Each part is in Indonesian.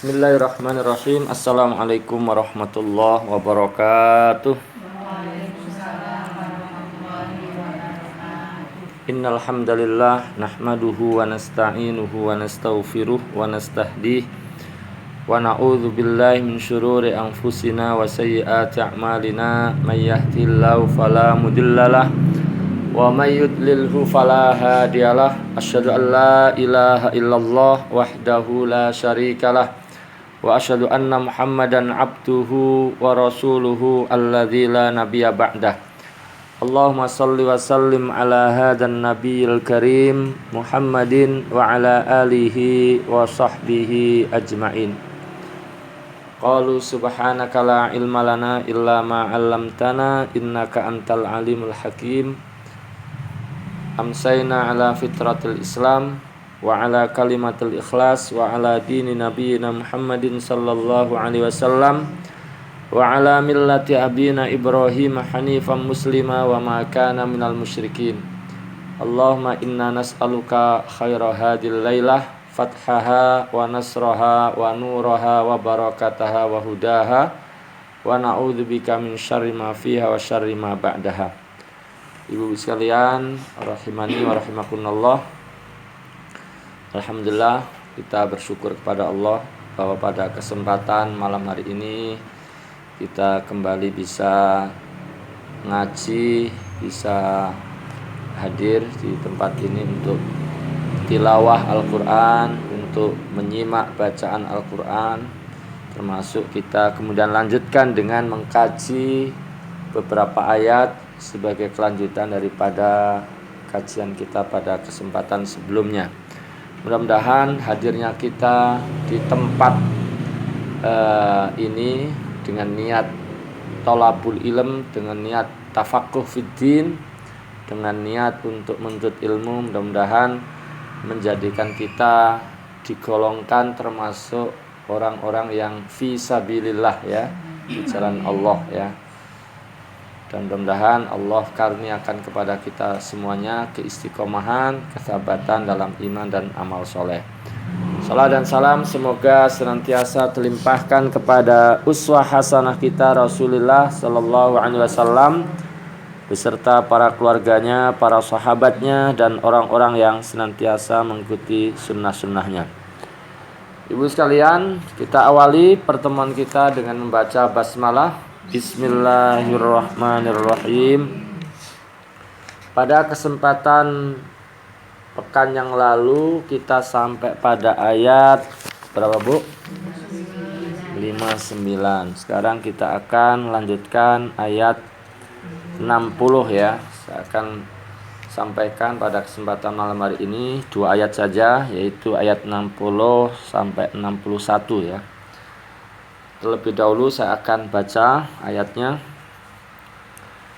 Bismillahirrahmanirrahim. Assalamualaikum warahmatullahi wabarakatuh. Innal hamdalillah nahmaduhu wa nasta'inuhu wa nastaghfiruh wa nastahdih wa na'udzu billahi min syururi anfusina wa sayyiati a'malina may yahdihillahu fala mudhillalah wa may yudlilhu fala hadiyalah. Asyhadu an la ilaha illallah wahdahu la syarikalah wa asyhadu anna Muhammadan abduhu wa rasuluhu alladzi la nabiyya ba'dah. Allahumma salli wa sallim ala hadan nabiyil karim Muhammadin wa ala alihi wa sahbihi ajma'in. Qalu subhanaka la ilma lana illa ma 'allamtana innaka antal alimul hakim. Amsayna ala fitratil islam wa ala kalimatil ikhlas wa ala dini nabiyina Muhammadin sallallahu alaihi wasallam wa ala millati abina Ibrahim hanifan muslima wa ma kana minal musyrikin. Allahumma inna nas'aluka khaira hadil lailah fathaha wa nasraha wa nuraha wa barakataha wa hudaha wa na'udzubika min syarri ma fiha wa syarri ma ba'daha. Ibu sekalian rahimani wa rahimakumullah, alhamdulillah kita bersyukur kepada Allah bahwa pada kesempatan malam hari ini kita kembali bisa ngaji, bisa hadir di tempat ini untuk tilawah Al-Quran, untuk menyimak bacaan Al-Quran, termasuk kita kemudian lanjutkan dengan mengkaji beberapa ayat sebagai kelanjutan daripada kajian kita pada kesempatan sebelumnya. Mudah-mudahan hadirnya kita di tempat ini dengan niat thalabul ilm, dengan niat tafaqquh fiddin, dengan niat untuk menuntut ilmu, mudah-mudahan menjadikan kita digolongkan termasuk orang-orang yang fi sabilillah ya, di jalan Allah ya. Dan mudah-mudahan Allah karuniakan kepada kita semuanya keistiqomahan, kesabatan dalam iman dan amal soleh. Salam dan salam semoga senantiasa terlimpahkan kepada uswah hasanah kita Rasulullah sallallahu alaihi wasallam beserta para keluarganya, para sahabatnya dan orang-orang yang senantiasa mengikuti sunnah-sunnahnya. Ibu sekalian, kita awali pertemuan kita dengan membaca basmalah. Bismillahirrahmanirrahim. Pada kesempatan pekan yang lalu kita sampai pada ayat berapa Bu? 59. Sekarang kita akan lanjutkan ayat 60 ya. Saya akan sampaikan pada kesempatan malam hari ini 2 ayat saja, yaitu ayat 60 sampai 61 ya. Terlebih dahulu saya akan baca ayatnya.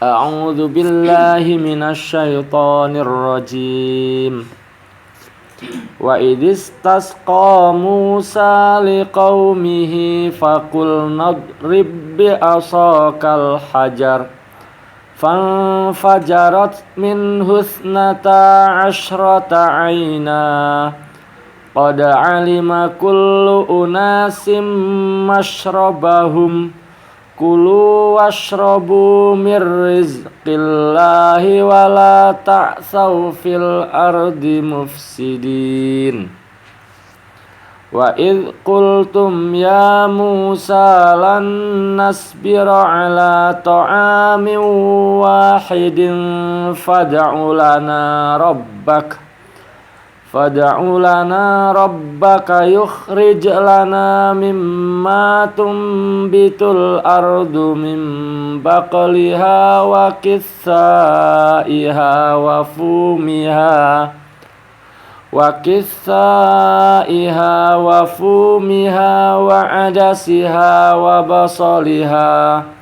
A'udzu billahi minasyaitonir rajim. Wa idistasqa Musa liqaumihi faqul nadrib bi'asakal hajar fanfajarat minhu ithnata asyrata 'aina qad 'alima kullu unasim mashrabahum kulu washrabu mir rizqillahi wa la ta'tsaw fil ardi mufsidin. Wa idh qultum ya Musa lan nasbira ala ta'amin wahidin fad'u lana rabbaka yukhrij lana mimma tumbitul ardu min baqliha wa qithaiha wa fumiha wa adasiha wa basaliha.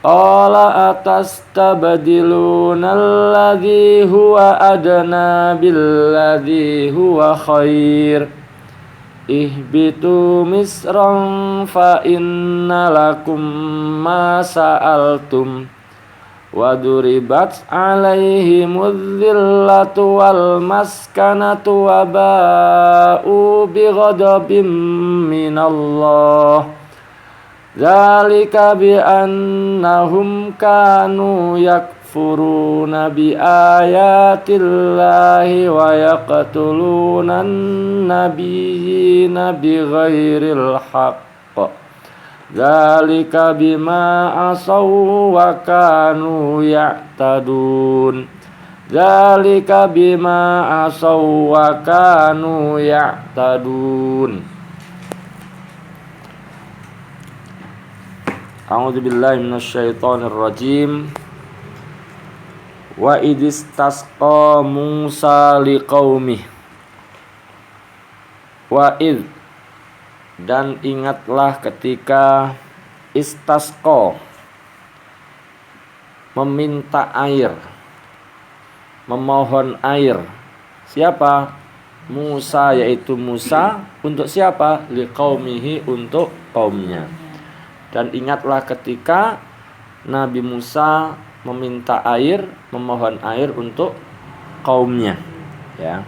Qala atastabdiluna alladhi huwa adna billadhi huwa khair ihbitu misran fa inna lakum ma sa'altum wa duribat 'alaihimudz zillatu wal maskanatu wa ba'u bighadabim minallah dzalika bi annahum kanu yakfuruna bi ayatillahi wa yaqtulunan nabiyyina bighairil haqq dzalika bima asaw wa kanu ya'tadun dzalika bima asaw wa kanu ya'tadun. A'udzu billahi minasyaitonir rajim. Wa idistasqa Musa liqaumih. Wa id, dan ingatlah ketika istasqa, meminta air, memohon air. Siapa? Musa, yaitu Musa untuk siapa? Liqaumihi, untuk kaumnya. Dan ingatlah ketika Nabi Musa meminta air, memohon air untuk kaumnya, ya.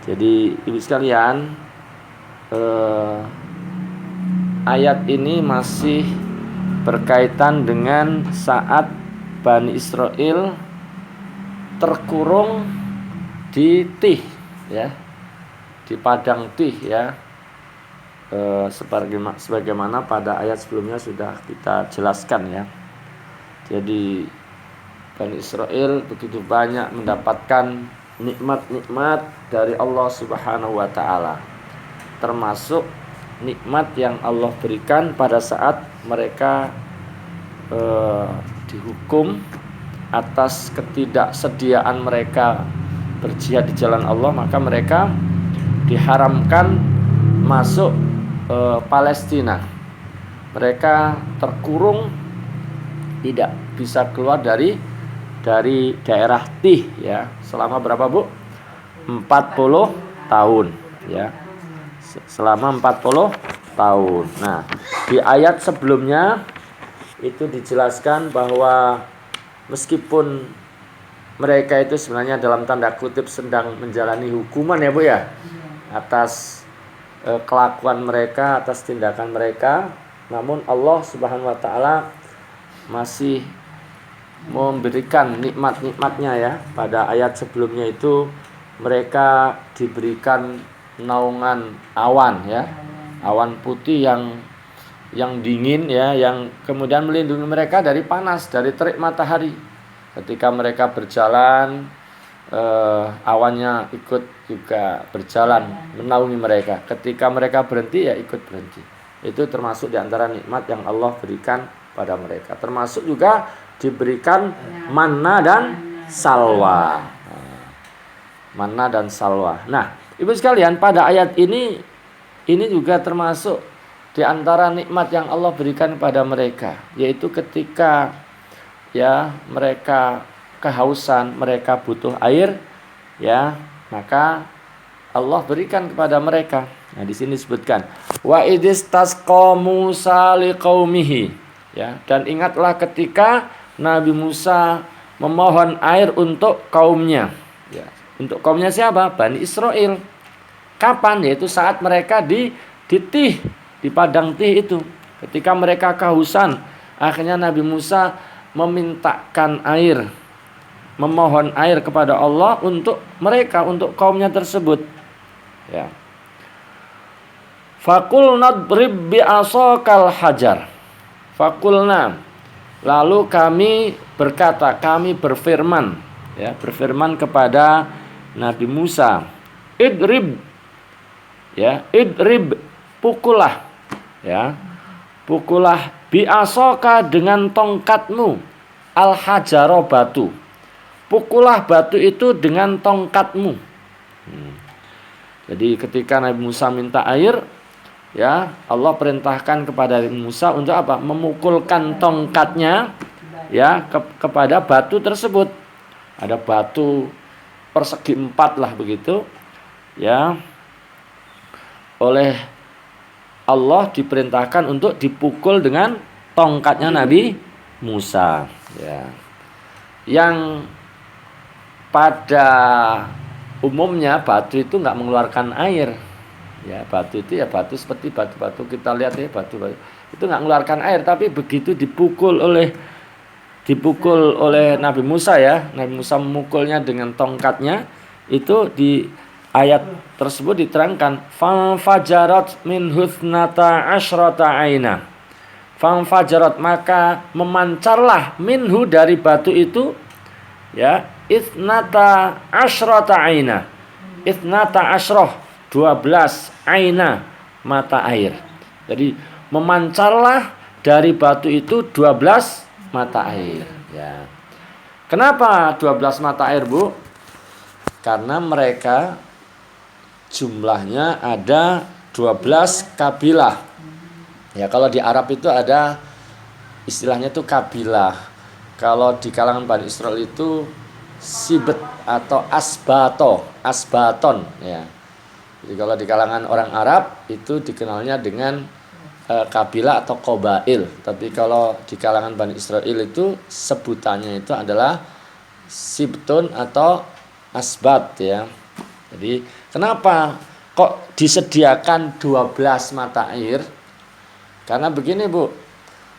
Jadi ibu sekalian, ayat ini masih berkaitan dengan saat Bani Israel terkurung di Tih, ya, di padang Tih, ya. Sebagaimana pada ayat sebelumnya sudah kita jelaskan, ya. Jadi Bani Israel begitu banyak mendapatkan nikmat-nikmat dari Allah Subhanahu wa taala, termasuk nikmat yang Allah berikan pada saat mereka dihukum atas ketidaksediaan mereka berjihad di jalan Allah, maka mereka diharamkan masuk Palestina. Mereka terkurung, tidak bisa keluar dari daerah Tih, ya, selama berapa, Bu? 40 tahun, ya. Selama 40 tahun. Nah, di ayat sebelumnya itu dijelaskan bahwa meskipun mereka itu sebenarnya dalam tanda kutip sedang menjalani hukuman, ya Bu, ya, atas kelakuan mereka, atas tindakan mereka, namun Allah Subhanahu wa taala masih memberikan nikmat-nikmatnya, ya. Pada ayat sebelumnya itu mereka diberikan naungan awan, ya, awan putih yang dingin, ya, yang kemudian melindungi mereka dari panas, dari terik matahari. Ketika mereka berjalan, awannya ikut juga berjalan menaungi mereka. Ketika mereka berhenti, ya ikut berhenti. Itu termasuk diantara nikmat yang Allah berikan pada mereka. Termasuk juga diberikan manna dan salwa. Manna dan salwa. Nah, ibu sekalian, pada ayat ini juga termasuk diantara nikmat yang Allah berikan pada mereka, yaitu ketika, ya, mereka kehausan, mereka butuh air, ya, maka Allah berikan kepada mereka. Nah, di sini disebutkan wa idistasqa Musa liqaumihi, ya, dan ingatlah ketika Nabi Musa memohon air untuk kaumnya, ya. Untuk kaumnya siapa? Bani Israel. Kapan? Yaitu saat mereka di Tih, di padang Tih itu. Ketika mereka kehausan, akhirnya Nabi Musa memintakan air, memohon air kepada Allah untuk mereka, untuk kaumnya tersebut, ya. Faqulna drib bi'asakal hajar. Faqulna, lalu kami berkata, kami berfirman, ya, berfirman kepada Nabi Musa, idrib, ya, idrib, pukullah, ya, pukullah bi'asaka, dengan tongkatmu, al-hajaro, batu. Pukullah batu itu dengan tongkatmu. Jadi ketika Nabi Musa minta air, ya, Allah perintahkan kepada Nabi Musa untuk apa? Memukulkan tongkatnya, ya, kepada batu tersebut. Ada batu persegi 4 lah begitu, ya. Oleh Allah diperintahkan untuk dipukul dengan tongkatnya Nabi Musa, ya. yang pada umumnya batu itu nggak mengeluarkan air. Ya, batu itu ya batu seperti batu-batu kita lihat ya, batu itu nggak mengeluarkan air, tapi begitu dipukul oleh Nabi Musa ya, Nabi Musa memukulnya dengan tongkatnya, itu di ayat tersebut diterangkan fajarat min huthnata asyrata aina. Fajarat, maka memancarlah minhu dari batu itu ya ithnata asyrata aina. Ithnata asyrah 12 aina mata air. Jadi memancarlah dari batu itu 12 mata air ya. Kenapa 12 mata air, Bu? Karena mereka jumlahnya ada 12 kabilah. Ya, kalau di Arab itu ada istilahnya itu kabilah. Kalau di kalangan Bani Israel itu sibt atau asbaton ya. Jadi kalau di kalangan orang Arab itu dikenalnya dengan kabilah atau qabail. Tapi kalau di kalangan Bani Israel itu sebutannya itu adalah sibtun atau asbat ya. Jadi kenapa kok disediakan 12 mata air? Karena begini, Bu.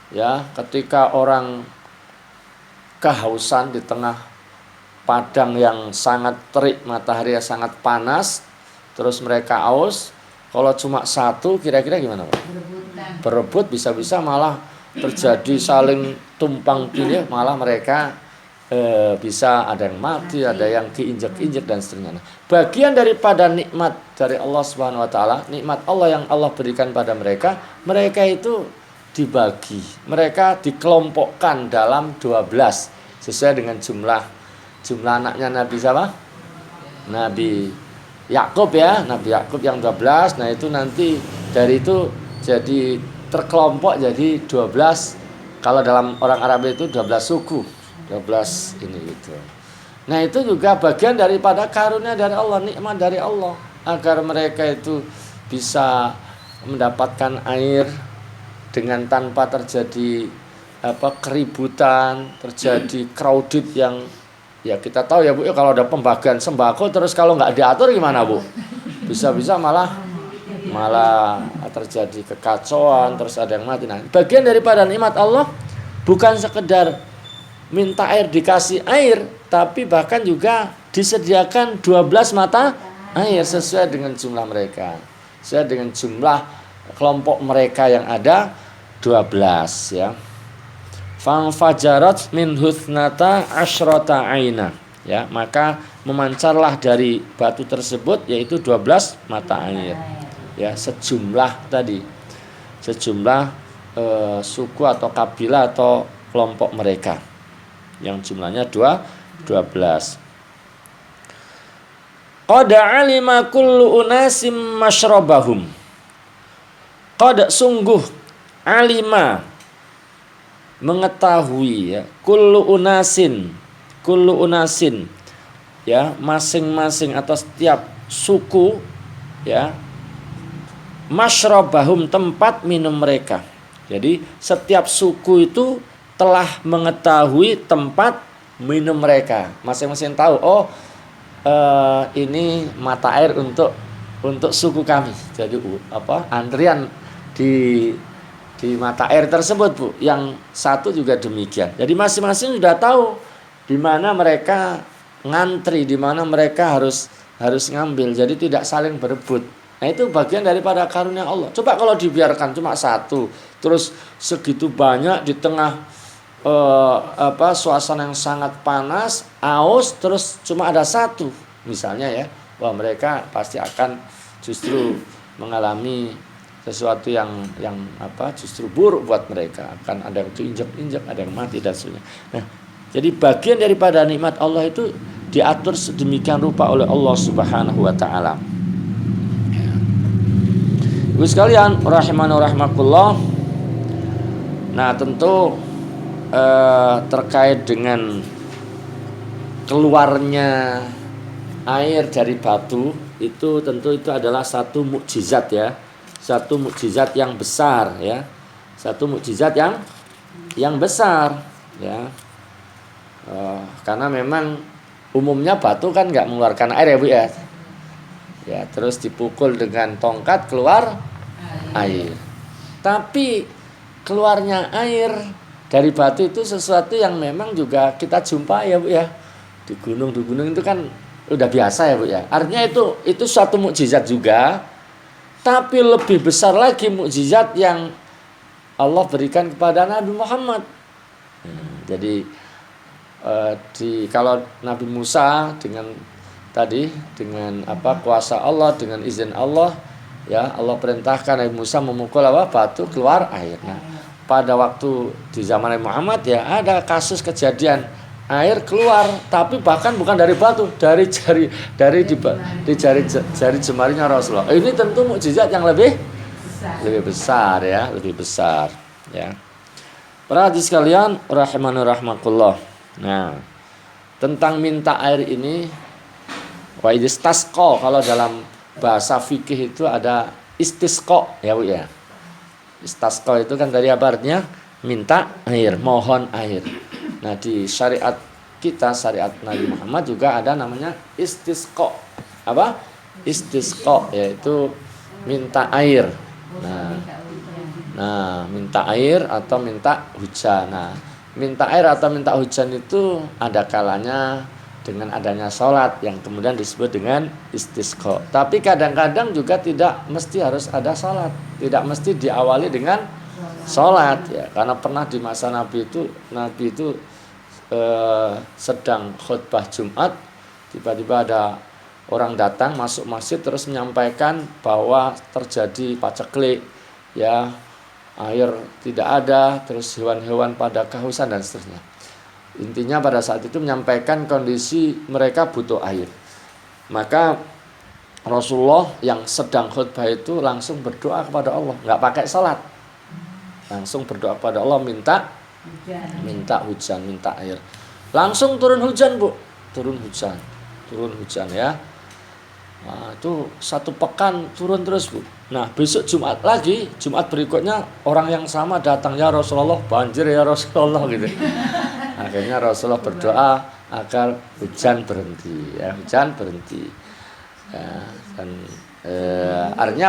Ya, ketika orang kehausan di tengah padang yang sangat terik, matahari yang sangat panas, terus mereka haus, kalau cuma satu kira-kira gimana, Pak? Berebut, bisa-bisa malah terjadi saling tumpang tindih, malah mereka bisa ada yang mati, ada yang diinjek-injek dan seterusnya. Bagian daripada nikmat dari Allah Subhanahu wa taala, nikmat Allah yang Allah berikan pada mereka itu dibagi. Mereka dikelompokkan dalam 12 sesuai dengan jumlah anaknya Nabi siapa? Nabi Yakub ya, Nabi Yakub yang 12. Nah, itu nanti dari itu jadi terkelompok jadi 12. Kalau dalam orang Arab itu 12 suku, 12 ini gitu. Nah, itu juga bagian daripada karunia dari Allah, nikmat dari Allah, agar mereka itu bisa mendapatkan air dengan tanpa terjadi keributan, terjadi crowded yang ya kita tahu ya, Bu, ya, kalau ada pembagian sembako terus kalau nggak diatur gimana, Bu? Bisa-bisa malah terjadi kekacauan, terus ada yang mati. Nah, bagian daripada nikmat Allah bukan sekedar minta air dikasih air, tapi bahkan juga disediakan 12 mata air sesuai dengan jumlah mereka. Sesuai dengan jumlah kelompok mereka yang ada 12 ya. Fajarat min huthnata asyrata aina ya, maka memancarlah dari batu tersebut yaitu 12 mata air ya, sejumlah suku atau kabilah atau kelompok mereka yang jumlahnya 12. Qad alima kullu unasim masyrabahum. Qad sungguh alima mengetahui ya, kullu unasin ya, masing-masing atau setiap suku ya, masyrabahum tempat minum mereka. Jadi setiap suku itu telah mengetahui tempat minum mereka. Masing-masing tahu, ini mata air untuk suku kami. Jadi antrian di mata air tersebut, Bu. Yang satu juga demikian. Jadi masing-masing sudah tahu di mana mereka ngantri, di mana mereka harus ngambil. Jadi tidak saling berebut. Nah, itu bagian daripada karunia Allah. Coba kalau dibiarkan cuma satu, terus segitu banyak di tengah suasana yang sangat panas, aus, terus cuma ada satu, misalnya ya, wah mereka pasti akan justru mengalami sesuatu yang justru buruk buat mereka. Akan ada yang diinjak-injak, ada yang mati dan sebagainya. Nah, jadi bagian daripada nikmat Allah itu diatur sedemikian rupa oleh Allah Subhanahu wa taala. Ibu sekalian, rahimani rahimakumullah. Nah, tentu terkait dengan keluarnya air dari batu itu tentu itu adalah satu mukjizat ya. Satu mukjizat yang besar ya. Satu mukjizat yang besar ya. Karena memang umumnya batu kan nggak mengeluarkan air ya Bu ya. Ya, terus dipukul dengan tongkat keluar air. Tapi keluarnya air dari batu itu sesuatu yang memang juga kita jumpai ya Bu ya. Di gunung itu kan udah biasa ya Bu ya. Artinya itu suatu mukjizat juga. Tapi lebih besar lagi mukjizat yang Allah berikan kepada Nabi Muhammad. Jadi kalau Nabi Musa dengan kuasa Allah, dengan izin Allah, ya Allah perintahkan Nabi Musa memukul batu keluar air. Nah, pada waktu di zaman Nabi Muhammad ya ada kasus kejadian air keluar, tapi bahkan bukan dari batu, dari jari jemarinya Rasulullah. Ini tentu mukjizat yang lebih besar ya. Para hadis sekalian rahimani rahmakullah. Nah, tentang minta air ini wa istisqa, kalau dalam bahasa fikih itu ada istisqa ya Bu ya. Istisqa itu kan dari apa artinya? Minta air, mohon air. Nah, di syariat kita, syariat Nabi Muhammad juga ada namanya istisqa. Apa? Istisqa yaitu minta air. Nah, minta air atau minta hujan. Nah, minta air atau minta hujan itu ada kalanya dengan adanya sholat yang kemudian disebut dengan istisqa. Tapi kadang-kadang juga tidak mesti harus ada sholat, tidak mesti diawali dengan sholat ya. Karena pernah di masa Nabi itu sedang khutbah Jumat, tiba-tiba ada orang datang masuk masjid terus menyampaikan bahwa terjadi paceklik ya, air tidak ada, terus hewan-hewan pada kehausan dan seterusnya. Intinya pada saat itu menyampaikan kondisi mereka butuh air. Maka Rasulullah yang sedang khutbah itu langsung berdoa kepada Allah, nggak pakai salat, langsung berdoa kepada Allah minta hujan, minta air. Langsung turun hujan Bu, turun hujan ya. Nah, itu 1 pekan turun terus Bu. Nah, besok Jumat lagi, Jumat berikutnya orang yang sama datang, ya Rasulullah banjir ya Rasulullah gitu. Akhirnya Rasulullah berdoa agar hujan berhenti ya, hujan berhenti. Ya, dan artinya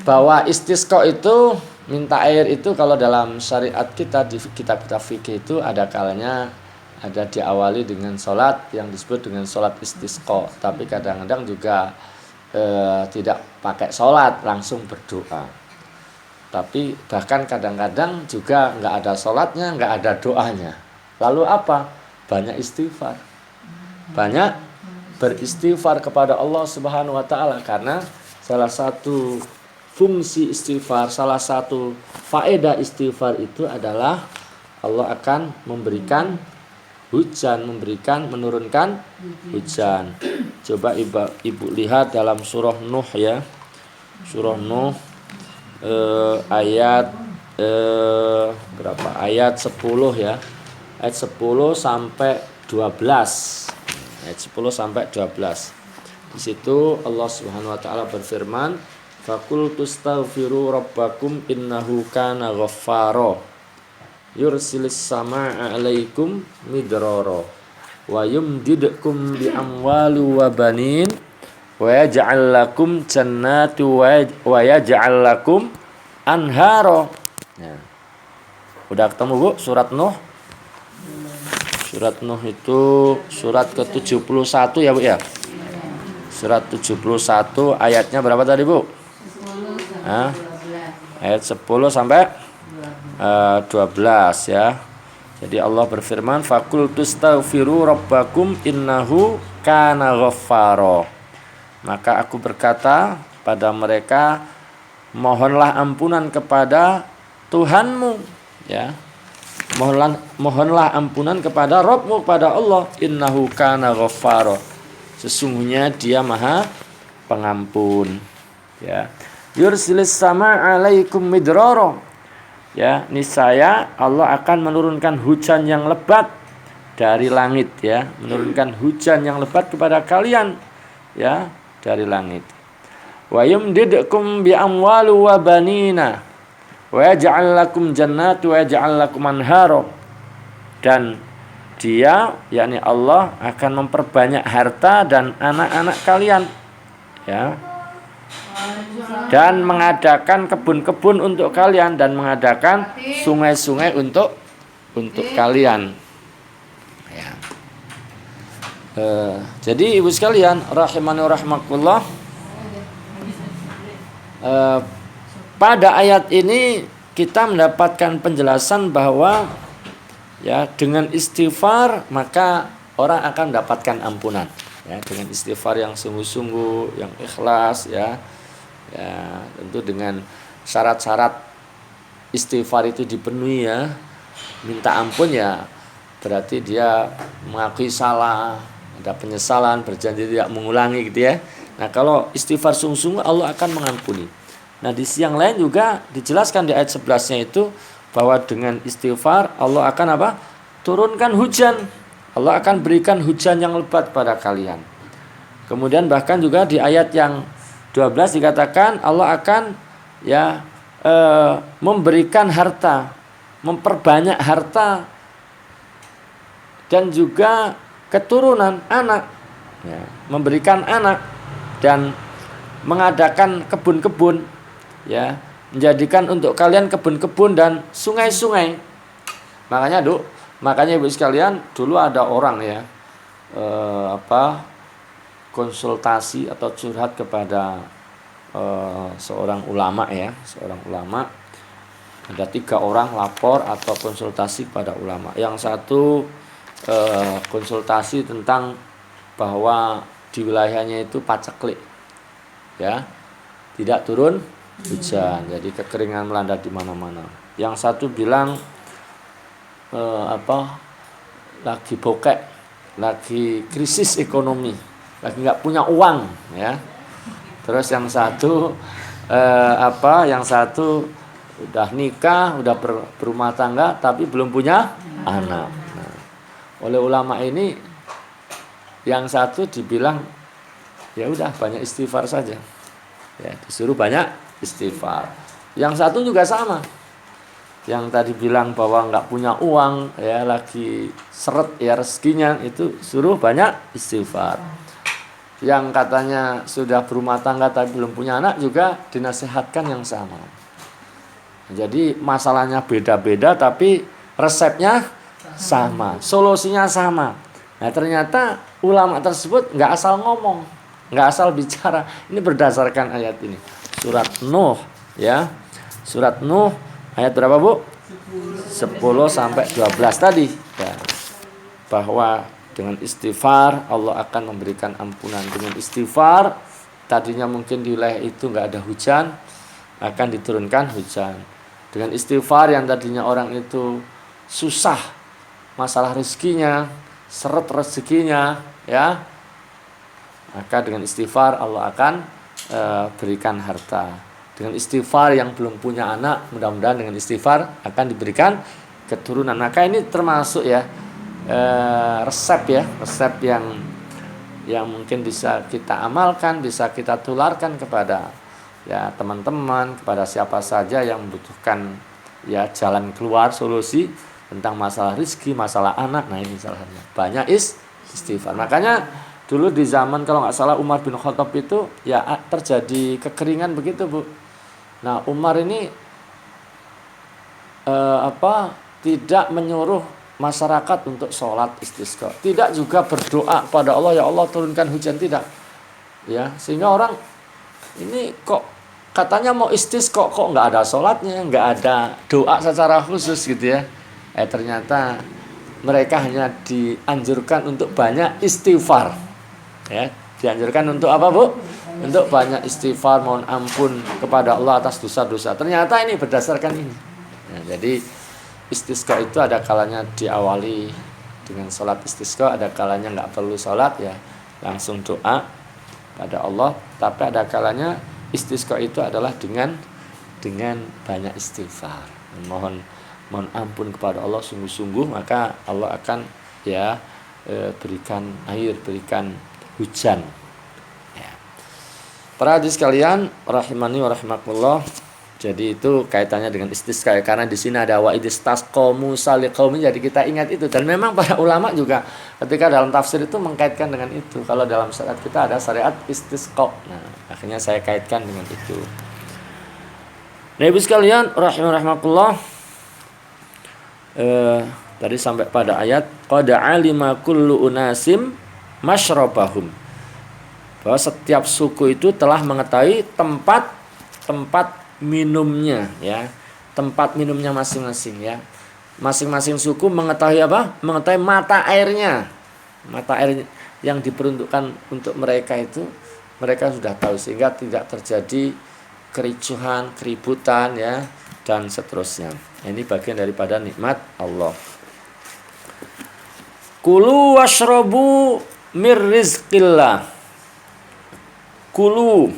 bahwa istisqa itu minta air itu kalau dalam syariat kita di kitab-kitab fikih itu ada kalanya ada diawali dengan sholat yang disebut dengan sholat istisqa. Tapi kadang-kadang juga tidak pakai sholat, langsung berdoa. Tapi bahkan kadang-kadang juga nggak ada sholatnya, nggak ada doanya. Lalu apa? Banyak istighfar, banyak beristighfar kepada Allah Subhanahu Wa Taala. Karena salah satu fungsi istighfar, salah satu faedah istighfar itu adalah Allah akan memberikan hujan, menurunkan hujan. Coba ibu lihat dalam surah Nuh ya, surah Nuh ayat berapa? Ayat 10 ya, ayat 10 sampai 12. Ayat 10 sampai 12. Di situ Allah Subhanahu Wa Taala berfirman, Faqultu astaghfiru rabbakum innahu kana ghaffara yursilis samaa'a 'alaikum midrara wa yumdidkum bi amwali wa banin wa yaj'al lakum jannati wa yaj'al lakum anhara. Nah, udah ketemu Bu surat Nuh? Surat Nuh itu surat ke-71 ya Bu ya. Surat 71 ayatnya berapa tadi Bu? Ayat 10 sampai 12 ya. Jadi Allah berfirman, Faqultu astaghfiru rabbakum innahu kana ghaffara. Maka aku berkata pada mereka, mohonlah ampunan kepada Tuhanmu ya. Mohonlah ampunan kepada Rabbmu, kepada Allah. Innahu kana ghaffara. Sesungguhnya Dia Maha Pengampun ya. Yursilis samaa'a 'alaikum midrara. Ya, niscaya Allah akan menurunkan hujan yang lebat dari langit ya, menurunkan hujan yang lebat kepada kalian ya dari langit. Wa yumdidkum bi amwali wa banina wa yaj'al lakum jannati wa yaj'al lakum anhara. Dan Dia, yakni Allah, akan memperbanyak harta dan anak-anak kalian, ya, dan mengadakan kebun-kebun untuk kalian dan mengadakan sungai-sungai untuk kalian. Ya. Jadi ibu sekalian, rahimani wa rahmakumullah, pada ayat ini kita mendapatkan penjelasan bahwa ya dengan istighfar maka orang akan mendapatkan ampunan. Ya, dengan istighfar yang sungguh-sungguh, yang ikhlas, ya tentu dengan syarat-syarat istighfar itu dipenuhi, ya, minta ampun, ya berarti dia mengakui salah, ada penyesalan, berjanji tidak mengulangi gitu ya. Nah, kalau istighfar sungguh-sungguh Allah akan mengampuni. Nah, di sisi yang lain juga dijelaskan di ayat 11-nya itu bahwa dengan istighfar Allah akan apa? Turunkan hujan. Allah akan berikan hujan yang lebat pada kalian. Kemudian bahkan juga di ayat yang 12 dikatakan Allah akan memberikan harta, memperbanyak harta dan juga keturunan anak, ya, memberikan anak dan mengadakan kebun-kebun, ya, menjadikan untuk kalian kebun-kebun dan sungai-sungai. Makanya ibu sekalian, dulu ada orang, ya, konsultasi atau curhat kepada seorang ulama, ya, seorang ulama. Ada 3 orang lapor atau konsultasi kepada ulama. Yang satu konsultasi tentang bahwa di wilayahnya itu paceklik, ya, tidak turun hujan, jadi kekeringan melanda di mana-mana. Yang satu bilang lagi bokek, lagi krisis ekonomi, lagi nggak punya uang, ya. Terus yang satu yang satu udah nikah, udah berumah tangga tapi belum punya anak. Oleh ulama ini yang satu dibilang ya udah banyak istighfar saja, ya, disuruh banyak istighfar. Yang satu juga sama, yang tadi bilang bahwa nggak punya uang, ya, lagi seret, ya, rezekinya, itu suruh banyak istighfar. Yang katanya sudah berumah tangga tapi belum punya anak juga dinasihatkan yang sama. Jadi masalahnya beda-beda tapi resepnya sama, solusinya sama. Nah, ternyata ulama tersebut nggak asal ngomong, nggak asal bicara. Ini berdasarkan ayat ini, surat Nuh, ya, surat Nuh ayat berapa, Bu? 10 sampai 12 tadi, ya, bahwa dengan istighfar Allah akan memberikan ampunan. Dengan istighfar tadinya mungkin di wilayah itu nggak ada hujan, akan diturunkan hujan. Dengan istighfar yang tadinya orang itu susah masalah rezekinya, seret rezekinya, ya, maka dengan istighfar Allah akan berikan harta. Dengan istighfar yang belum punya anak, mudah-mudahan dengan istighfar akan diberikan keturunan. Maka ini termasuk, ya, resep yang mungkin bisa kita amalkan, bisa kita tularkan kepada, ya, teman-teman, kepada siapa saja yang membutuhkan, ya, jalan keluar, solusi tentang masalah rezeki, masalah anak. Nah, ini salahnya banyak istighfar. Makanya dulu di zaman kalau nggak salah Umar bin Khattab itu, ya, terjadi kekeringan begitu, Bu. Nah, Umar ini tidak menyuruh masyarakat untuk sholat istisqa, tidak juga berdoa pada Allah, ya Allah turunkan hujan, tidak, ya, sehingga orang ini kok katanya mau istisqa kok nggak ada sholatnya, nggak ada doa secara khusus gitu, ya. Ternyata mereka hanya dianjurkan untuk banyak istighfar, ya, dianjurkan untuk apa, Bu? Untuk banyak istighfar, mohon ampun kepada Allah atas dosa-dosa. Ternyata ini berdasarkan ini, ya, jadi istisqa itu ada kalanya diawali dengan sholat istisqa, ada kalanya nggak perlu sholat, ya, langsung doa pada Allah. Tapi ada kalanya istisqa itu adalah dengan banyak istighfar, mohon ampun kepada Allah sungguh-sungguh, maka Allah akan, ya, berikan air, berikan hujan, ya. Para hadirin sekalian rahimani wa rahimakumullah, Jadi itu kaitannya dengan istisqa, karena di sini ada wa idistasqa Musa liqaumin, jadi kita ingat itu. Dan memang para ulama juga ketika dalam tafsir itu mengkaitkan dengan itu. Kalau dalam syariat kita ada syariat istisqa. Nah, akhirnya saya kaitkan dengan itu. Nah, ibu sekalian rahimakumullah, tadi sampai pada ayat qad alima kullu unasim masyrabahum, bahwa setiap suku itu telah mengetahui tempat minumnya, ya, tempat minumnya masing-masing, ya. Masing-masing suku mengetahui apa? Mengetahui mata air yang diperuntukkan untuk mereka itu mereka sudah tahu, sehingga tidak terjadi kericuhan, keributan, ya, dan seterusnya. Ini bagian daripada nikmat Allah. Kulu washrabu mir rizqillah. Kulu,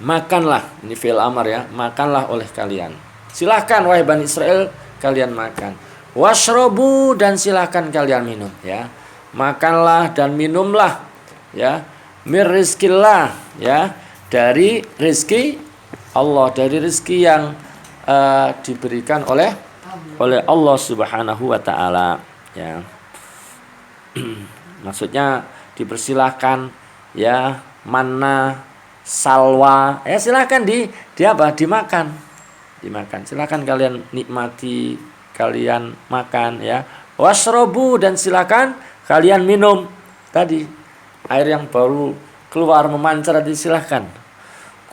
makanlah, ini fi'il amar, ya, makanlah oleh kalian. Silahkan wahai Bani Israel, kalian makan. Washrabu, dan silahkan kalian minum, ya. Makanlah dan minumlah, ya, mir rizqillah, ya, dari rizki Allah, dari rizki yang diberikan oleh Allah Subhanahu wa taala, ya. Maksudnya dipersilahkan, ya, manna, salwa, ya, silahkan dimakan. Silahkan kalian nikmati, kalian makan, ya. Washrobu, dan silahkan kalian minum. Tadi air yang baru keluar memancar, disilahkan.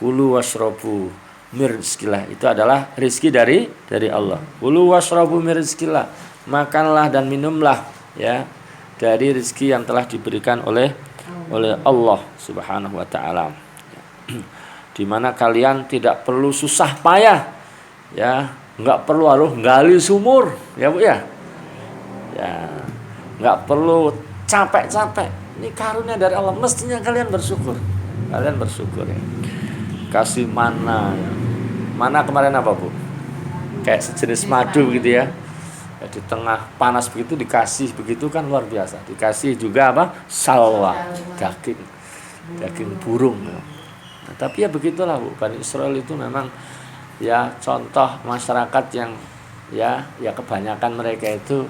Kulu washrobu mir rizqillah, itu adalah rizki dari Allah. Kulu washrobu mir rizqillah, makanlah dan minumlah, ya, dari rizki yang telah diberikan oleh Allah Subhanahu wa taala. Di mana kalian tidak perlu susah payah, ya, enggak perlu gali sumur, ya Bu, ya. Ya, enggak perlu capek-capek. Ini karunia dari Allah, mestinya kalian bersyukur. Ya. Kasih mana, ya. Mana kemarin apa, Bu? Kayak sejenis madu gitu, ya. Di tengah panas begitu dikasih begitu, kan luar biasa. Dikasih juga apa? Salwa, daging burung. Nah, tapi ya begitulah, Bu. Bani Israel itu memang, ya, contoh masyarakat yang, ya kebanyakan mereka itu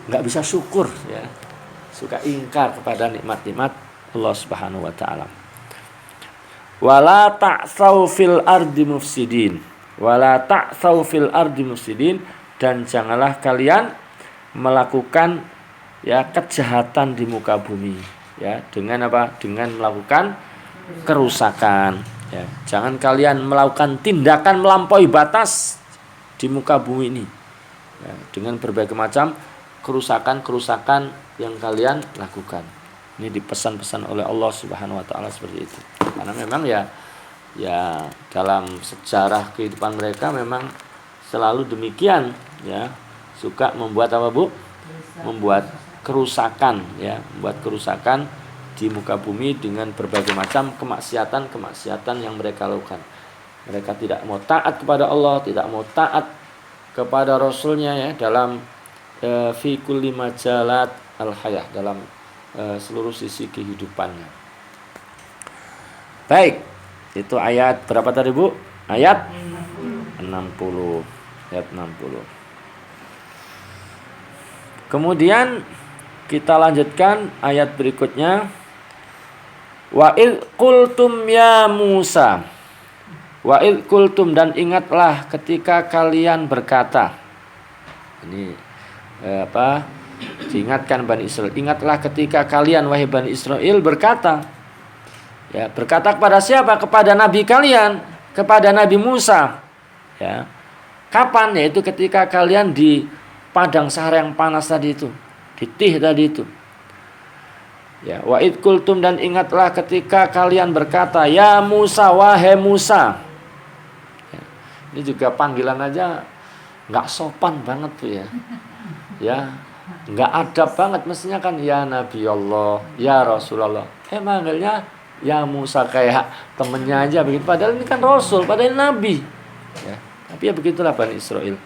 nggak bisa syukur, ya, suka ingkar kepada nikmat-nikmat Allah Subhanahu wa taala. Wala ta'sau fil ardi mufsidin. Dan janganlah kalian melakukan, ya, kejahatan di muka bumi, ya, dengan apa? Dengan melakukan kerusakan, ya. Jangan kalian melakukan tindakan melampaui batas di muka bumi ini, ya, dengan berbagai macam kerusakan yang kalian lakukan. Ini dipesan-pesan oleh Allah Subhanahu wa taala seperti itu. Karena memang ya dalam sejarah kehidupan mereka memang selalu demikian, ya, suka membuat apa, Bu? Membuat kerusakan, ya, membuat kerusakan di muka bumi dengan berbagai macam kemaksiatan yang mereka lakukan. Mereka tidak mau taat kepada Allah, tidak mau taat kepada Rasulnya, ya, dalam fi kulli majalat al-hayah, dalam seluruh sisi kehidupannya. Baik, itu ayat berapa tadi, Bu? Ayat 60. Ayat 60. Kemudian kita lanjutkan ayat berikutnya. Wa id qultum ya Musa. Wa id qultum, dan ingatlah ketika kalian berkata. Ini diingatkan Bani Israel. Ingatlah ketika kalian wahai Bani Israel berkata. Ya, berkata kepada siapa? Kepada nabi kalian, kepada Nabi Musa. Ya. Kapan? Yaitu ketika kalian di padang sahara yang panas tadi itu, di Tih tadi itu. Ya, wa id qultum, dan ingatlah ketika kalian berkata, ya Musa, wahai Musa. Ya, ini juga panggilan aja nggak sopan banget, Bu, ya. Ya, nggak adab banget, mestinya kan ya Nabi Allah, ya Rasulullah. Manggilnya ya Musa kayak temennya aja begitu. Padahal ini kan Rasul, padahal Nabi. Ya. Tapi ya begitulah Bani Israel,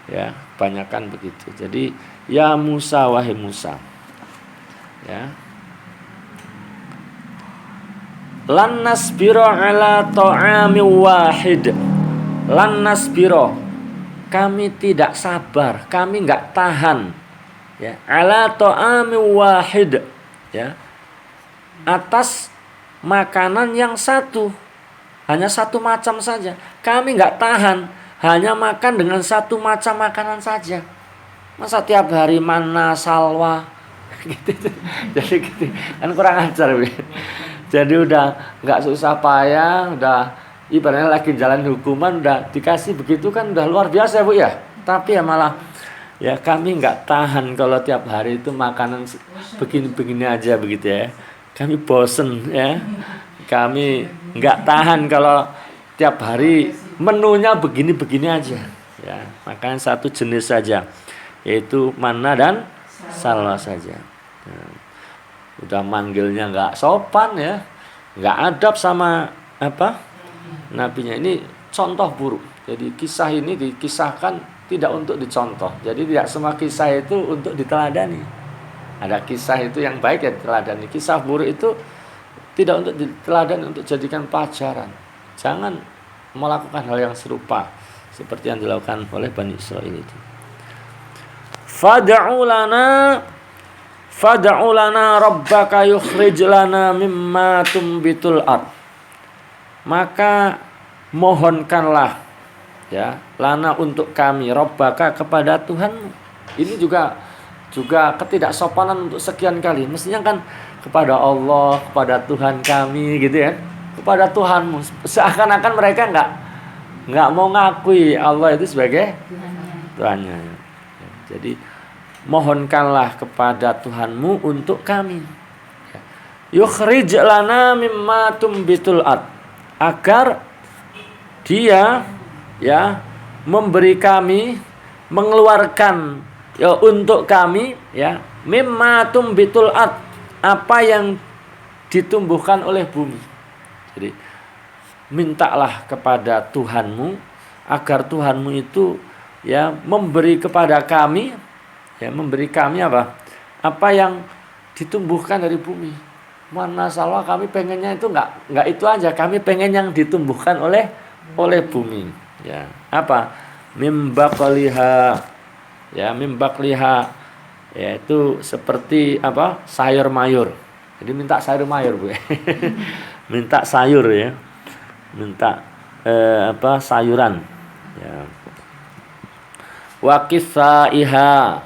ya, kebanyakan begitu. Jadi ya Musa, wahai Musa, ya, lan nasbira ala ta'ami wahid, lan nasbiro, kami tidak sabar, kami enggak tahan, ya, ala ta'ami wahid, ya, atas makanan yang satu, hanya satu macam saja. Kami enggak tahan hanya makan dengan satu macam makanan saja. Masa tiap hari mana salwa gitu. Jadi gitu, kan kurang ajar. Jadi udah nggak susah payah, udah ibaratnya lagi jalan hukuman, udah dikasih begitu kan udah luar biasa Bu ya. Tapi ya malah ya kami nggak tahan kalau tiap hari itu makanan begini-begini aja begitu ya. Kami bosen ya. Kami nggak tahan kalau tiap hari menunya begini-begini aja. Ya, makan satu jenis saja, yaitu manna dan salwa saja. Ya, udah manggilnya nggak sopan ya, nggak adab sama apa nabinya. Ini contoh buruk. Jadi kisah ini dikisahkan tidak untuk dicontoh. Jadi tidak semua kisah itu untuk diteladani. Ada kisah itu yang baik ya diteladani. Kisah buruk itu tidak untuk diteladani, untuk jadikan pelajaran. Jangan melakukan hal yang serupa seperti yang dilakukan oleh Bani Israil itu. Fad'u lana rabbaka yukhrij lana mimma tumbitul ard. Maka mohonkanlah ya lana untuk kami rabbaka kepada Tuhanmu. Ini juga ketidaksopanan untuk sekian kali. Mestinya kan kepada Allah, kepada Tuhan kami gitu ya. Kepada Tuhanmu. Seakan-akan mereka enggak mau ngakui Allah itu sebagai Tuhannya. Jadi mohonkanlah kepada Tuhanmu untuk kami. Yukhrij lana mimma tumbitul ard, agar Dia ya memberi kami, mengeluarkan ya untuk kami ya mimma tumbitul ard, apa yang ditumbuhkan oleh bumi. Jadi mintalah kepada Tuhanmu agar Tuhanmu itu ya memberi kepada kami, ya memberi kami apa? Apa yang ditumbuhkan dari bumi. Mana salwa kami pengennya itu enggak itu aja, kami pengen yang ditumbuhkan oleh bumi. Ya, apa? Mimbaqliha. Ya, mimbaqliha yaitu seperti apa? Sayur mayur. Jadi minta sayur mayur, Bu. Minta sayur ya. Minta sayuran. Ya. Wa kisaiha,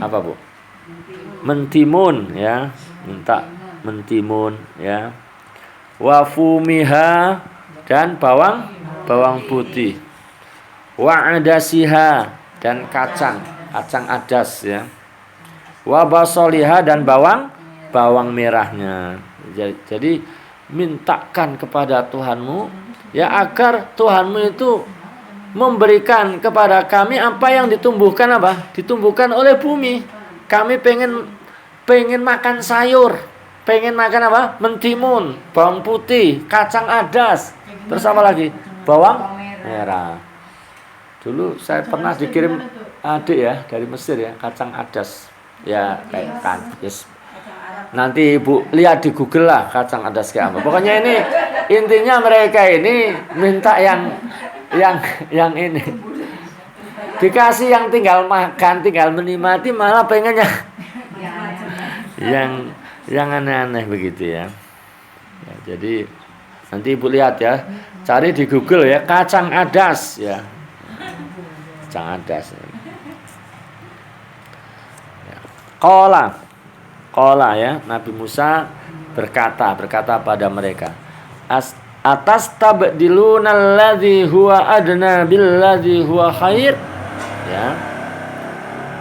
apa Bu? Mentimun ya, minta mentimun ya. Wa fumiha, dan bawang putih. Wa adasiha, dan kacang adas ya. Wa basoliha, dan bawang merahnya. Jadi mintakan kepada Tuhanmu ya agar Tuhanmu itu memberikan kepada kami apa yang ditumbuhkan oleh bumi. Kami pengen makan sayur, pengen makan apa? Mentimun, bawang putih, kacang adas, terus apa lagi? Bawang merah. Dulu saya pernah dikirim adik ya dari Mesir ya, kacang adas. Ya kayak kan. Yes. Nanti Ibu lihat di Google lah kacang adas kayak apa. Pokoknya ini intinya mereka ini minta yang ini. Dikasih yang tinggal makan, tinggal menikmati, malah pengennya yang aneh-aneh begitu ya. Ya. Jadi nanti Ibu lihat ya, cari di Google ya kacang adas ya. Kacang adas. Ya. Qala ya, Nabi Musa berkata pada mereka, atas tabdiluna alladzi huwa adna billadzi huwa khair, ya,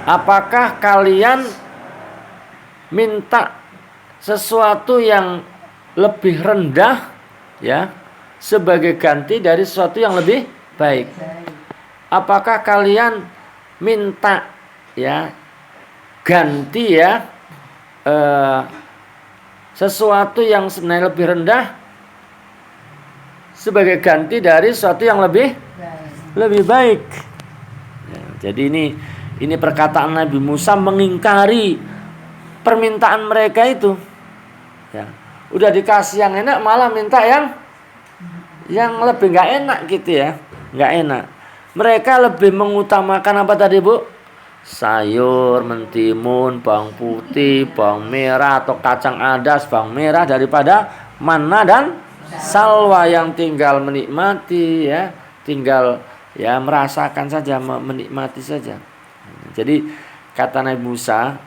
apakah kalian minta sesuatu yang lebih rendah ya sebagai ganti dari sesuatu yang lebih baik? Apakah kalian minta ya ganti ya sesuatu yang sebenarnya lebih rendah sebagai ganti dari sesuatu yang lebih baik. Ya, jadi ini perkataan Nabi Musa mengingkari permintaan mereka itu. Ya, udah dikasih yang enak malah minta yang lebih nggak enak gitu ya. nggak enak. Mereka lebih mengutamakan apa tadi Bu? Sayur, mentimun, bawang putih, bawang merah atau kacang adas, bawang merah daripada manna dan salwa yang tinggal menikmati ya, tinggal ya merasakan saja, menikmati saja. Jadi kata Nabi Musa,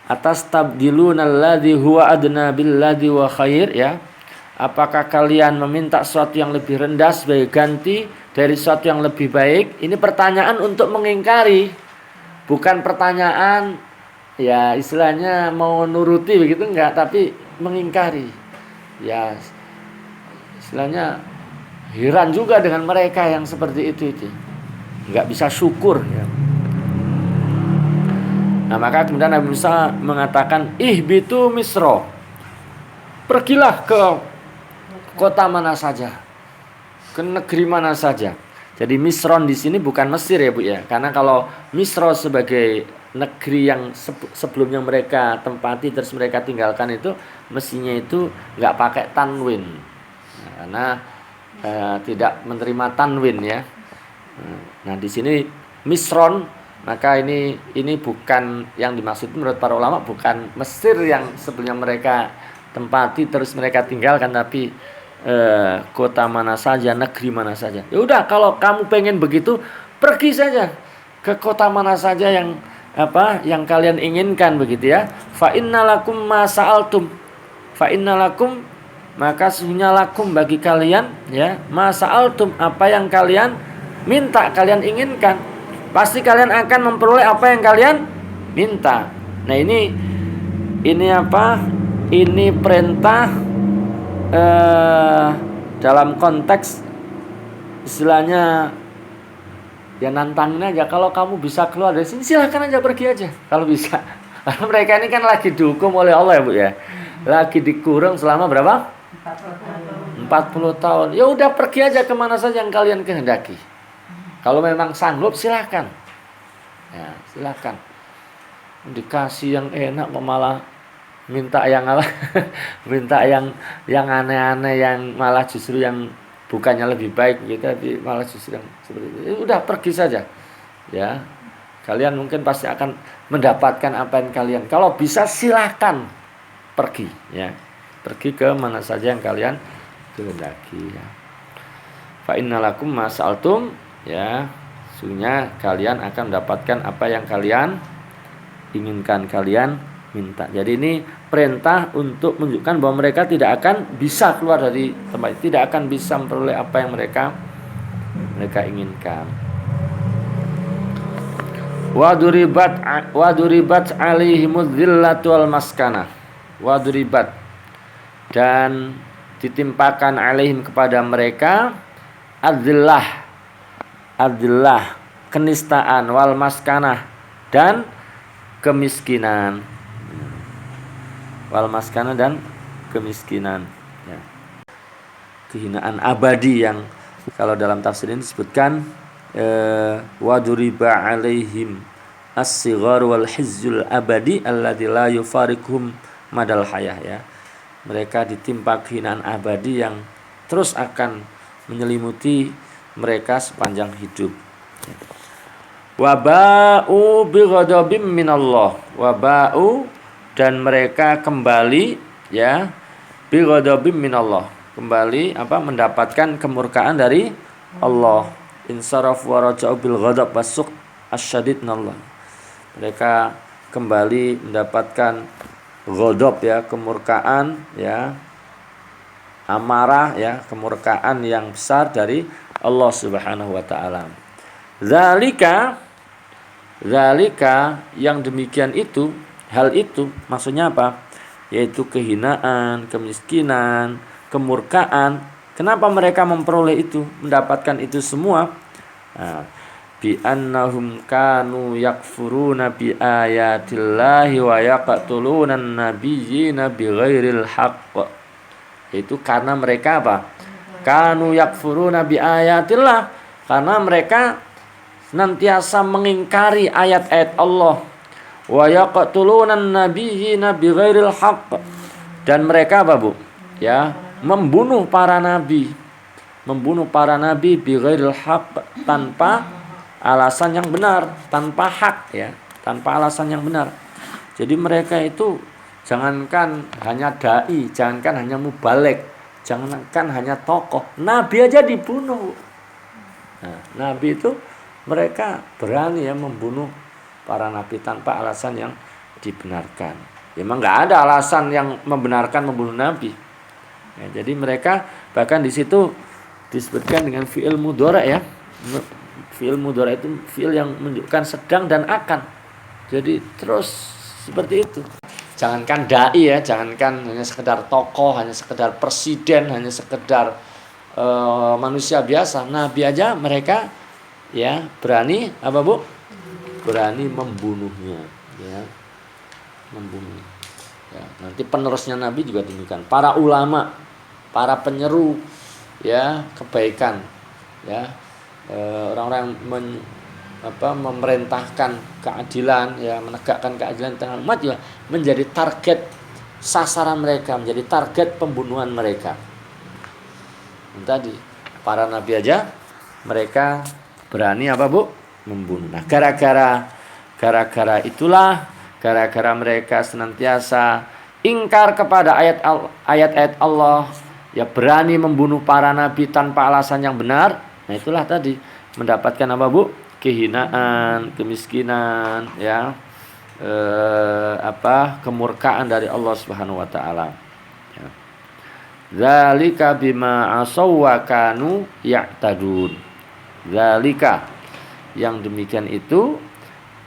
atas tabdiluna alladzi huwa adna billadzi wa khair ya. Apakah kalian meminta sesuatu yang lebih rendah sebagai ganti dari sesuatu yang lebih baik? Ini pertanyaan untuk mengingkari. Bukan pertanyaan ya istilahnya mau nuruti begitu enggak, tapi mengingkari. Ya istilahnya heran juga dengan mereka yang seperti itu. Enggak bisa syukur ya. Nah, maka kemudian Nabi Musa mengatakan ihbitu Misra. Pergilah ke kota mana saja, ke negeri mana saja. Jadi Misron di sini bukan Mesir ya Bu ya. Karena kalau Misra sebagai negeri yang sebelumnya mereka tempati terus mereka tinggalkan itu mestinya itu nggak pakai tanwin. Nah, karena tidak menerima tanwin ya. Nah, di sini Misron, maka ini bukan yang dimaksud menurut para ulama bukan Mesir yang sebelumnya mereka tempati terus mereka tinggalkan, tapi kota mana saja, negeri mana saja. Ya udah, kalau kamu pengen begitu, pergi saja ke kota mana saja yang kalian inginkan begitu ya. Fa innalakum ma sa'altum. Fa innalakum, maka sesungguhnya lakum bagi kalian ya, ma sa'altum, apa yang kalian minta, kalian inginkan. Pasti kalian akan memperoleh apa yang kalian minta. Nah, ini apa? Ini perintah dalam konteks istilahnya ya nantangin aja. Kalau kamu bisa keluar dari sini silahkan aja, pergi aja kalau bisa. Karena mereka ini kan lagi dihukum oleh Allah ya Bu ya. Lagi dikurung selama berapa? 40 tahun. Ya udah, pergi aja kemana saja yang kalian kehendaki. Kalau memang sanggup silahkan. Ya, silahkan. Dikasih yang enak kok malah minta yang minta yang aneh-aneh, yang malah justru yang bukannya lebih baik gitu, tapi malah justru yang seperti itu. Udah, pergi saja. Ya. Kalian mungkin pasti akan mendapatkan apa yang kalian. Kalau bisa silahkan pergi ya. Pergi ke mana saja yang kalian kehendaki ya. Fa innalakum ma sa'altum ya. Sesungguhnya kalian akan mendapatkan apa yang kalian inginkan, kalian minta. Jadi ini perintah untuk menunjukkan bahwa mereka tidak akan bisa keluar dari tempat, tidak akan bisa memperoleh apa yang mereka inginkan. Waduribat alaihimudz zillatu wal maskanah. Waduribat, dan ditimpakan alaihim kepada mereka adzillah, kenistaan, wal maskanah, dan kemiskinan. Wal maskanah dan kemiskinan ya. Kehinaan abadi yang kalau dalam tafsir ini disebutkan waduriba alaihim as-sighar wal hizzul abadi alladzi la yufariquhum madal hayah ya. Mereka ditimpa kehinaan abadi yang terus akan menyelimuti mereka sepanjang hidup. Waba'u bighadabim minallah. Waba'u, dan mereka kembali ya, bighadabim minallah, kembali mendapatkan kemurkaan dari Allah. Insaraf wa raja'u bil ghadab wasuk asyadid minallah. Mereka kembali mendapatkan ghadab ya, kemurkaan ya, amarah ya, kemurkaan yang besar dari Allah Subhanahu wa taala. Zalika, yang demikian itu, hal itu maksudnya apa? Yaitu kehinaan, kemiskinan, kemurkaan. Kenapa mereka memperoleh itu, mendapatkan itu semua? Bi annahum kanu yakfuruna bi ayatillahi wa yaqtuluna an-nabiyyina bighairil haqq. Itu karena mereka apa? Kanu yakfuruna bi ayatillah, karena mereka senantiasa mengingkari ayat-ayat Allah. Wa yaqtuluna an-nabiyyina bighairil haqq, dan mereka apa Bu? Ya, membunuh para nabi membunuh para nabi bighairil haq, tanpa alasan yang benar, tanpa hak ya, tanpa alasan yang benar. Jadi mereka itu jangankan hanya dai, jangankan hanya mubaligh, jangankan hanya tokoh, nabi aja dibunuh. Nah, nabi itu mereka berani ya membunuh para nabi tanpa alasan yang dibenarkan. Memang nggak ada alasan yang membenarkan membunuh nabi. Ya, jadi mereka bahkan di situ disebutkan dengan fi'il mudhari ya. Fi'il mudhari itu fi'il yang menunjukkan sedang dan akan. Jadi terus seperti itu. Jangankan dai ya, jangankan hanya sekedar tokoh, hanya sekedar presiden, hanya sekedar manusia biasa, nabi aja mereka ya berani apa Bu? Berani membunuhnya ya. Membunuh. Ya, nanti penerusnya nabi juga demikian. Para ulama, para penyeru ya kebaikan ya, orang-orang memerintahkan keadilan ya, menegakkan keadilan tengah umat juga menjadi target sasaran mereka, menjadi target pembunuhan mereka. Tadi para nabi aja mereka berani apa Bu? Membunuh. Nah, gara-gara itulah, gara-gara mereka senantiasa ingkar kepada ayat-ayat Allah, ya berani membunuh para nabi tanpa alasan yang benar. Nah, itulah tadi mendapatkan apa Bu? Kehinaan, kemiskinan, ya, kemurkaan dari Allah Subhanahu wa taala. Ya. Zalika bima asaw wa kanu ya'tadun. Zalika, yang demikian itu,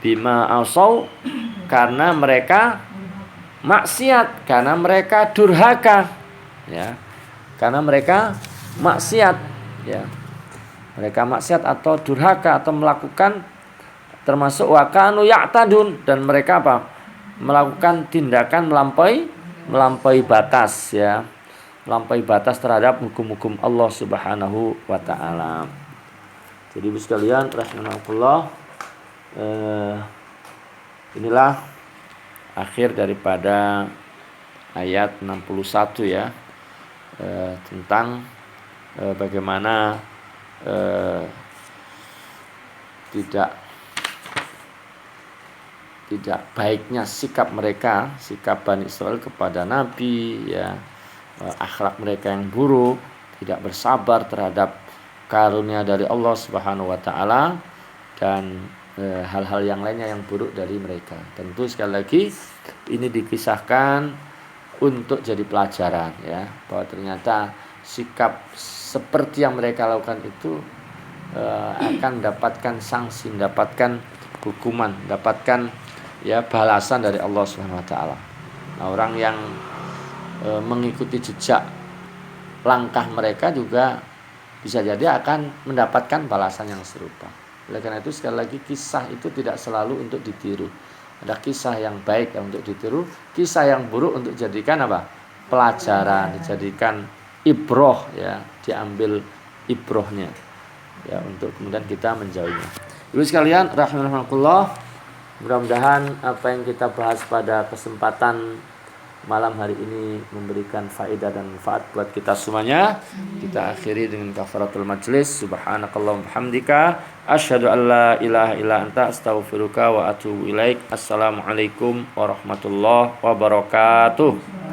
bima asaw, karena mereka maksiat, karena mereka durhaka, ya, karena mereka maksiat, ya. Mereka maksiat atau durhaka atau melakukan termasuk wakanu ya'tadun, dan mereka apa? Melakukan tindakan melampaui batas ya. Melampaui batas terhadap hukum-hukum Allah Subhanahu wa taala. Jadi Ibu sekalian rahimakumullah, inilah akhir daripada ayat 61 ya, tentang bagaimana tidak baiknya sikap mereka, sikap Bani Israel kepada Nabi ya, akhlak mereka yang buruk, tidak bersabar terhadap karunia dari Allah Subhanahu wa taala, dan hal-hal yang lainnya yang buruk dari mereka. Tentu sekali lagi ini dikisahkan untuk jadi pelajaran ya, bahwa ternyata sikap seperti yang mereka lakukan itu akan mendapatkan sanksi, mendapatkan hukuman, mendapatkan ya balasan dari Allah Subhanahu wa taala. Nah, orang yang mengikuti jejak langkah mereka juga bisa jadi akan mendapatkan balasan yang serupa. Oleh karena itu sekali lagi kisah itu tidak selalu untuk ditiru. Ada kisah yang baik yang untuk ditiru, kisah yang buruk untuk dijadikan apa? Pelajaran, dijadikan ibroh ya, diambil ibrohnya ya, untuk kemudian kita menjauhinya. Ibu sekalian rahimakumullah, mudah-mudahan apa yang kita bahas pada kesempatan malam hari ini memberikan faedah dan manfaat buat kita semuanya. Kita akhiri dengan kafaratul majlis. Subhanakallahumma bihamdika asyhadu an la ilaha illa anta astaghfiruka wa atubu ilaik. Assalamualaikum warahmatullahi wabarakatuh.